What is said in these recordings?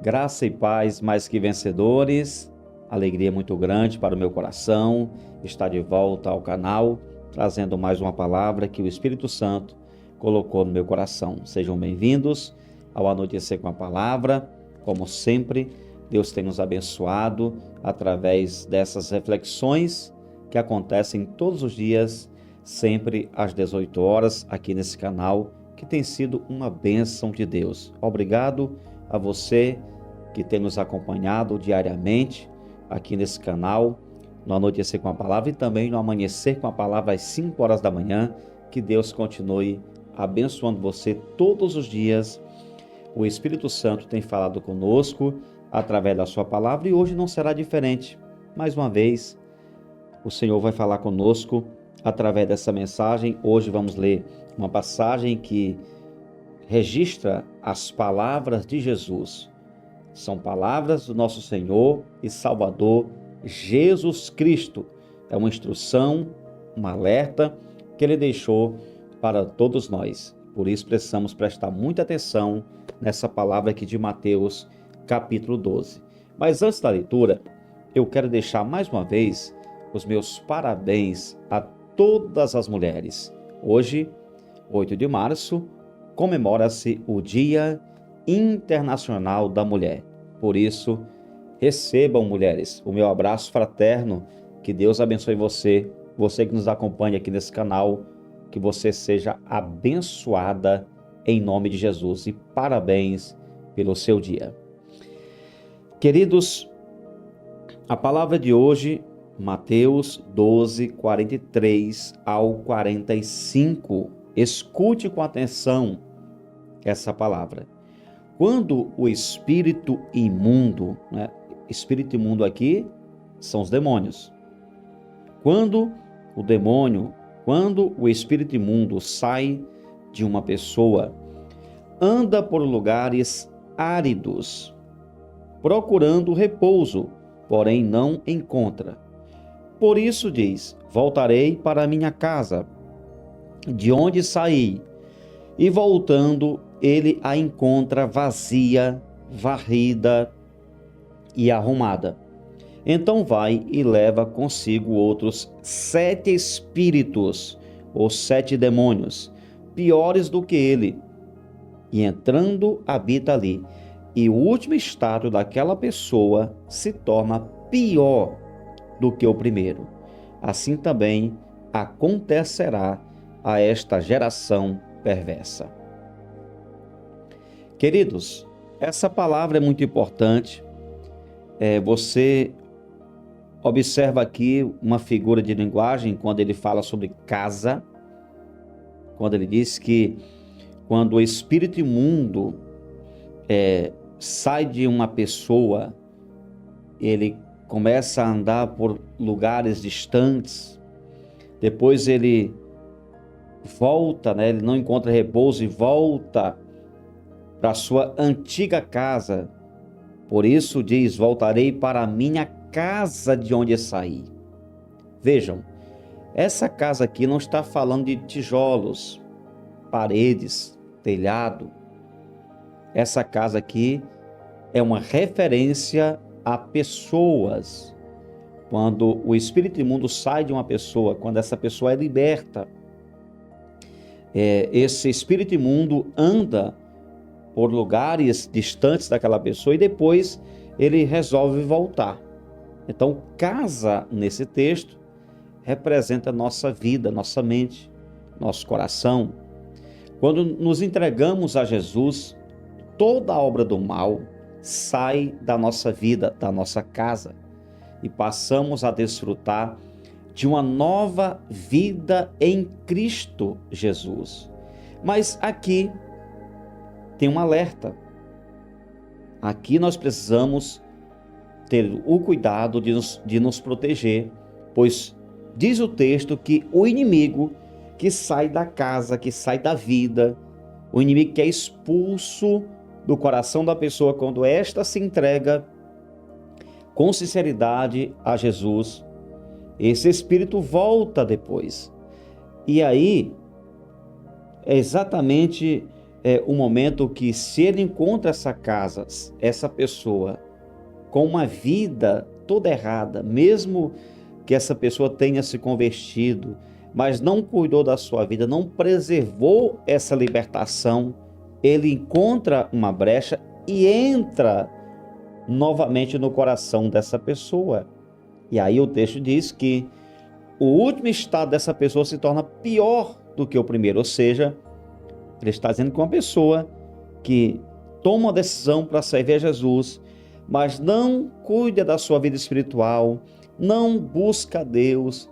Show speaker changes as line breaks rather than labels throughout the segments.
Graça e paz mais que vencedores, alegria muito grande para o meu coração estar de volta ao canal, trazendo mais uma palavra que o Espírito Santo colocou no meu coração. Sejam bem-vindos ao Anoitecer com a Palavra. Como sempre, Deus tem nos abençoado através dessas reflexões que acontecem todos os dias, sempre às 18 horas, aqui nesse canal, que tem sido uma bênção de Deus. Obrigado a você que tem nos acompanhado diariamente aqui nesse canal, no Anoitecer com a Palavra e também no Amanhecer com a Palavra às 5 horas da manhã. Que Deus continue abençoando você todos os dias. O Espírito Santo tem falado conosco através da sua palavra e hoje não será diferente. Mais uma vez, o Senhor vai falar conosco através dessa mensagem. Hoje vamos ler uma passagem que registra as palavras de Jesus. São palavras do nosso Senhor e Salvador Jesus Cristo. É uma instrução, um alerta que Ele deixou para todos nós. Por isso precisamos prestar muita atenção nessa palavra aqui de Mateus, capítulo 12. Mas antes da leitura, eu quero deixar mais uma vez os meus parabéns a todas as mulheres. Hoje, 8 de março, comemora-se o Dia Internacional da Mulher. Por isso, recebam, mulheres, o meu abraço fraterno. Que Deus abençoe você, você que nos acompanha aqui nesse canal, que você seja abençoada em nome de Jesus e parabéns pelo seu dia. Queridos, a palavra de hoje, Mateus 12, 43 ao 45. Escute com atenção essa palavra. Quando o espírito imundo, espírito imundo aqui são os demônios. Quando o espírito imundo sai de uma pessoa, anda por lugares áridos, procurando repouso, porém não encontra. Por isso diz: voltarei para a minha casa, de onde saí, e voltando, ele a encontra vazia, varrida e arrumada. Então vai e leva consigo outros 7 espíritos, ou 7 demônios, piores do que ele, e entrando habita ali. E o último estado daquela pessoa se torna pior do que o primeiro. Assim também acontecerá a esta geração perversa. Queridos, essa palavra é muito importante. Você observa aqui uma figura de linguagem quando ele fala sobre casa, quando ele diz que quando o espírito imundo sai de uma pessoa, ele começa a andar por lugares distantes, depois ele volta, ele não encontra repouso e volta para a sua antiga casa. Por isso diz: voltarei para a minha casa de onde saí. Vejam, essa casa aqui não está falando de tijolos, paredes, telhado. Essa casa aqui é uma referência a pessoas. Quando o espírito imundo sai de uma pessoa, quando essa pessoa é liberta, esse espírito imundo anda por lugares distantes daquela pessoa e depois ele resolve voltar. Então, casa nesse texto representa nossa vida, nossa mente, nosso coração. Quando nos entregamos a Jesus, toda a obra do mal sai da nossa vida, da nossa casa, e passamos a desfrutar de uma nova vida em Cristo Jesus. Mas aqui tem um alerta. Aqui nós precisamos ter o cuidado de nos proteger, pois diz o texto que o inimigo que sai da casa, que sai da vida, o inimigo que é expulso do coração da pessoa quando esta se entrega com sinceridade a Jesus, esse espírito volta depois. E aí é exatamente o momento que, se ele encontra essa casa, essa pessoa com uma vida toda errada, mesmo que essa pessoa tenha se convertido, mas não cuidou da sua vida, não preservou essa libertação, ele encontra uma brecha e entra novamente no coração dessa pessoa. E aí o texto diz que o último estado dessa pessoa se torna pior do que o primeiro, ou seja, ele está dizendo que uma pessoa que toma uma decisão para servir a Jesus, mas não cuida da sua vida espiritual, não busca a Deus,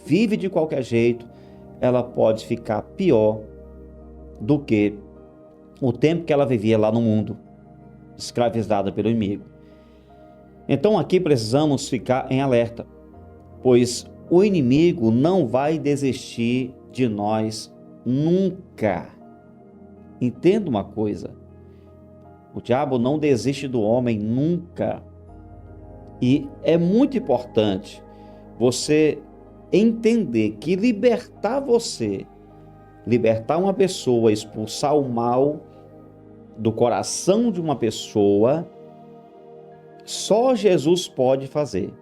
vive de qualquer jeito, ela pode ficar pior do que o tempo que ela vivia lá no mundo, escravizada pelo inimigo. Então aqui precisamos ficar em alerta, pois o inimigo não vai desistir de nós nunca. Entenda uma coisa, o diabo não desiste do homem nunca. E é muito importante você entender que libertar uma pessoa, expulsar o mal do coração de uma pessoa, só Jesus pode fazer.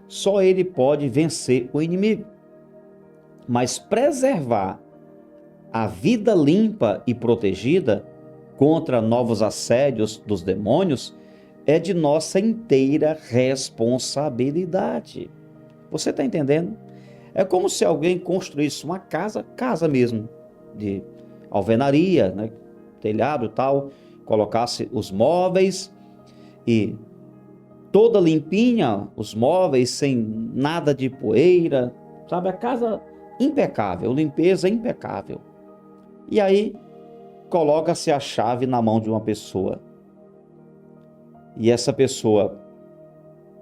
Só Ele pode vencer o inimigo. Mas preservar a vida limpa e protegida contra novos assédios dos demônios é de nossa inteira responsabilidade. Você está entendendo? É como se alguém construísse uma casa mesmo, de alvenaria, né? Telhado e tal, colocasse os móveis e toda limpinha, os móveis sem nada de poeira, sabe? A casa impecável, limpeza impecável. E aí coloca-se a chave na mão de uma pessoa. E essa pessoa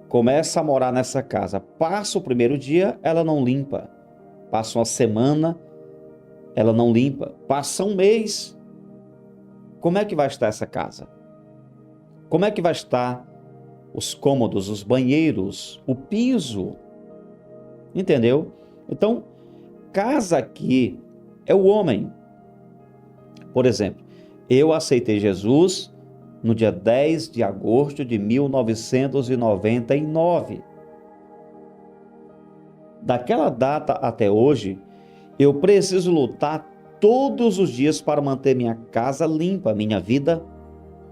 começa a morar nessa casa. Passa o primeiro dia, ela não limpa. Passa uma semana, ela não limpa. Passa um mês. Como é que vai estar essa casa? Como é que vai estar os cômodos, os banheiros, o piso? Entendeu? Então, casa aqui é o homem. Por exemplo, eu aceitei Jesus no dia 10 de agosto de 1999. Daquela data até hoje, eu preciso lutar todos os dias para manter minha casa limpa, minha vida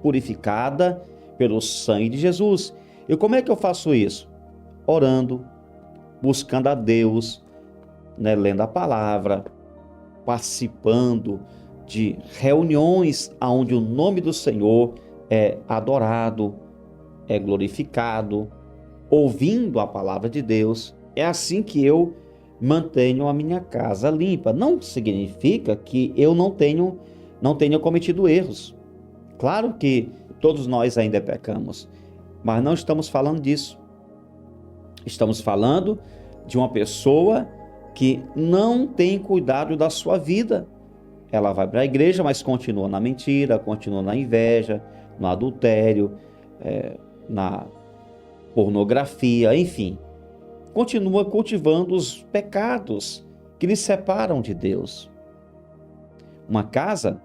purificada pelo sangue de Jesus. E como é que eu faço isso? Orando, buscando a Deus, né, lendo a palavra, participando de reuniões onde o nome do Senhor é adorado, é glorificado, ouvindo a palavra de Deus. É assim que eu mantenho a minha casa limpa. Não significa que eu não tenha cometido erros. Claro que todos nós ainda pecamos, mas não estamos falando disso. Estamos falando de uma pessoa que não tem cuidado da sua vida. Ela vai para a igreja, mas continua na mentira, continua na inveja, no adultério, na pornografia, enfim. Continua cultivando os pecados que lhe separam de Deus. Uma casa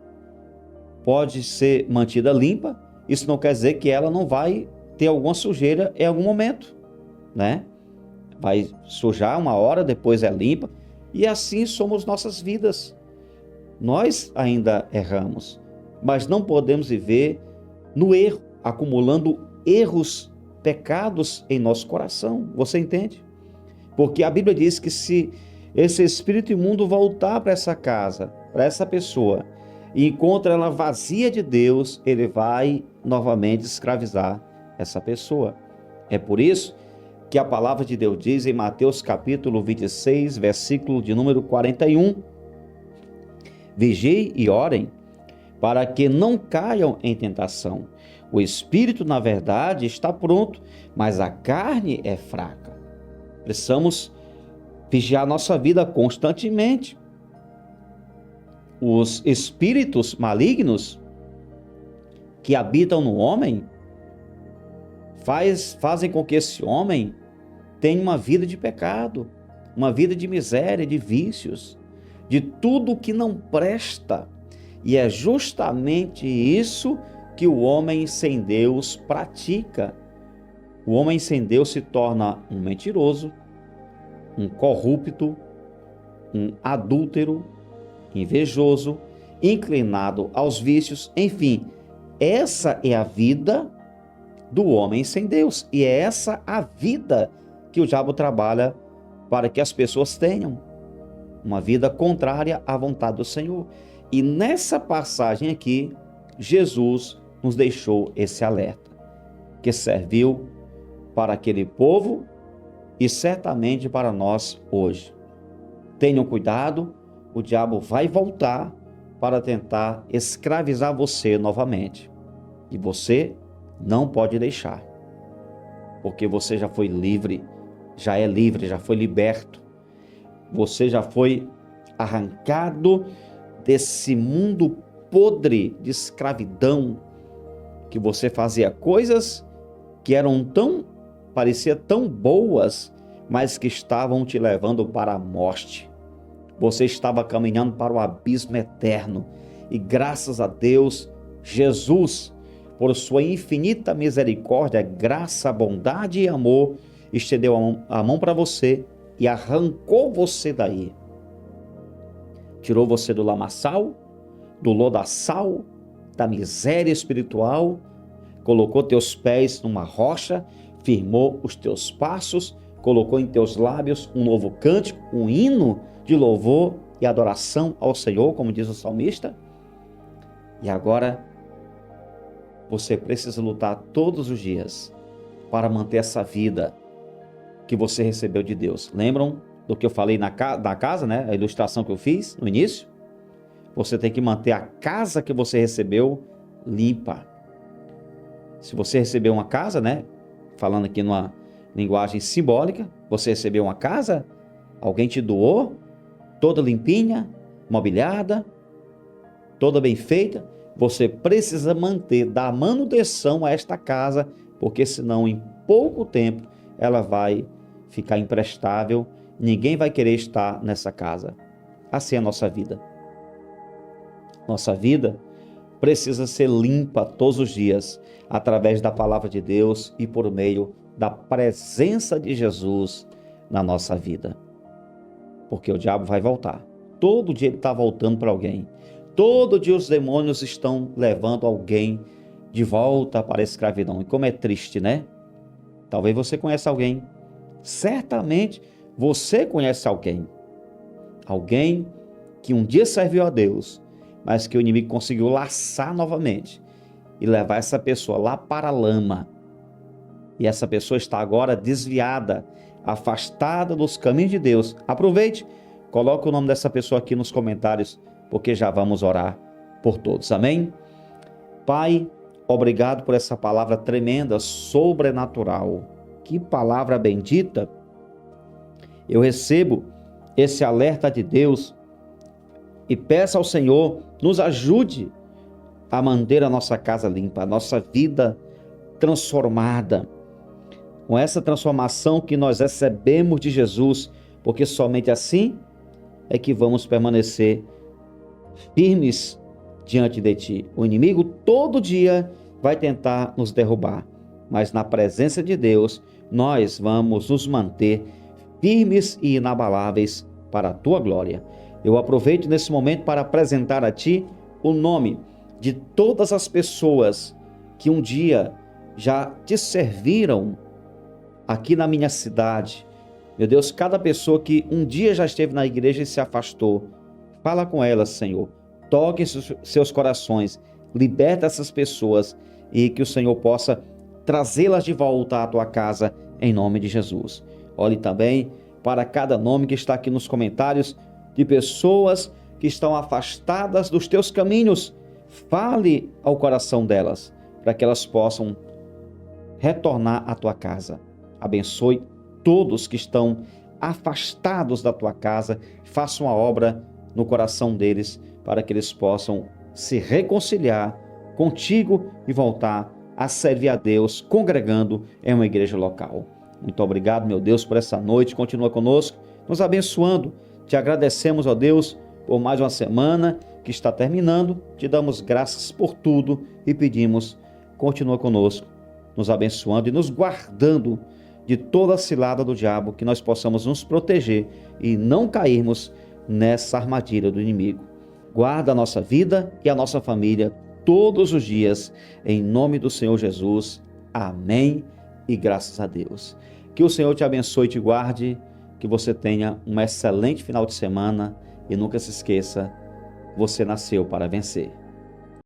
pode ser mantida limpa, isso não quer dizer que ela não vai ter alguma sujeira em algum momento, né? Vai sujar uma hora, depois é limpa, e assim somos nossas vidas. Nós ainda erramos, mas não podemos viver no erro, acumulando erros, pecados em nosso coração. Você entende? Porque a Bíblia diz que se esse espírito imundo voltar para essa casa, para essa pessoa, e encontra ela vazia de Deus, ele vai novamente escravizar essa pessoa. É por isso que a palavra de Deus diz em Mateus capítulo 26, versículo de número 41, vigiem e orem, para que não caiam em tentação. O espírito, na verdade, está pronto, mas a carne é fraca. Precisamos vigiar nossa vida constantemente. Os espíritos malignos que habitam no homem fazem com que esse homem tenha uma vida de pecado, uma vida de miséria, de vícios, de tudo que não presta. E é justamente isso que o homem sem Deus pratica. O homem sem Deus se torna um mentiroso, um corrupto, um adúltero, invejoso, inclinado aos vícios, enfim, essa é a vida do homem sem Deus, e é essa a vida que o diabo trabalha para que as pessoas tenham, uma vida contrária à vontade do Senhor. E nessa passagem aqui, Jesus nos deixou esse alerta, que serviu para aquele povo e certamente para nós hoje. Tenham cuidado, o diabo vai voltar para tentar escravizar você novamente. E você não pode deixar, porque você já foi livre, já é livre, já foi liberto. Você já foi arrancado desse mundo podre de escravidão, que você fazia coisas que parecia tão boas, mas que estavam te levando para a morte. Você estava caminhando para o abismo eterno. E graças a Deus, Jesus, por sua infinita misericórdia, graça, bondade e amor, estendeu a mão para você e arrancou você daí. Tirou você do lamaçal, do lodaçal, da miséria espiritual, colocou teus pés numa rocha, firmou os teus passos, colocou em teus lábios um novo cântico, um hino de louvor e adoração ao Senhor, como diz o salmista. E agora você precisa lutar todos os dias para manter essa vida que você recebeu de Deus. Lembram do que eu falei na casa, né? A ilustração que eu fiz no início? Você tem que manter a casa que você recebeu limpa. Se você recebeu uma casa, né? Falando aqui numa linguagem simbólica, você recebeu uma casa, alguém te doou, toda limpinha, mobiliada, toda bem feita, você precisa manter, dar manutenção a esta casa, porque senão em pouco tempo ela vai ficar imprestável, ninguém vai querer estar nessa casa. Assim é a nossa vida. Nossa vida precisa ser limpa todos os dias, através da palavra de Deus e por meio da presença de Jesus na nossa vida. Porque o diabo vai voltar. Todo dia ele está voltando para alguém. Todo dia os demônios estão levando alguém de volta para a escravidão. E como é triste, né? Talvez você conheça alguém. Certamente você conhece alguém. Alguém que um dia serviu a Deus, mas que o inimigo conseguiu laçar novamente e levar essa pessoa lá para a lama. E essa pessoa está agora desviada, afastada dos caminhos de Deus. Aproveite, coloque o nome dessa pessoa aqui nos comentários, porque já vamos orar por todos. Amém? Pai, obrigado por essa palavra tremenda, sobrenatural. Que palavra bendita. Eu recebo esse alerta de Deus e peço ao Senhor, nos ajude a manter a nossa casa limpa, a nossa vida transformada, com essa transformação que nós recebemos de Jesus, porque somente assim é que vamos permanecer firmes diante de Ti. O inimigo todo dia vai tentar nos derrubar, mas na presença de Deus nós vamos nos manter firmes e inabaláveis para a Tua glória. Eu aproveito nesse momento para apresentar a Ti o nome de todas as pessoas que um dia já Te serviram aqui na minha cidade. Meu Deus, cada pessoa que um dia já esteve na igreja e se afastou, fala com elas, Senhor. Toque seus corações, liberta essas pessoas e que o Senhor possa trazê-las de volta à Tua casa, em nome de Jesus. Olhe também para cada nome que está aqui nos comentários, de pessoas que estão afastadas dos Teus caminhos. Fale ao coração delas, para que elas possam retornar à Tua casa. Abençoe todos que estão afastados da Tua casa, faça uma obra no coração deles, para que eles possam se reconciliar contigo e voltar a servir a Deus, congregando em uma igreja local. Muito obrigado, meu Deus, por essa noite. Continua conosco, nos abençoando. Te agradecemos, ó Deus, por mais uma semana que está terminando. Te damos graças por tudo e pedimos, continua conosco, nos abençoando e nos guardando de toda a cilada do diabo, que nós possamos nos proteger e não cairmos nessa armadilha do inimigo. Guarda a nossa vida e a nossa família todos os dias, em nome do Senhor Jesus. Amém e graças a Deus. Que o Senhor te abençoe e te guarde, que você tenha um excelente final de semana e nunca se esqueça, você nasceu para vencer.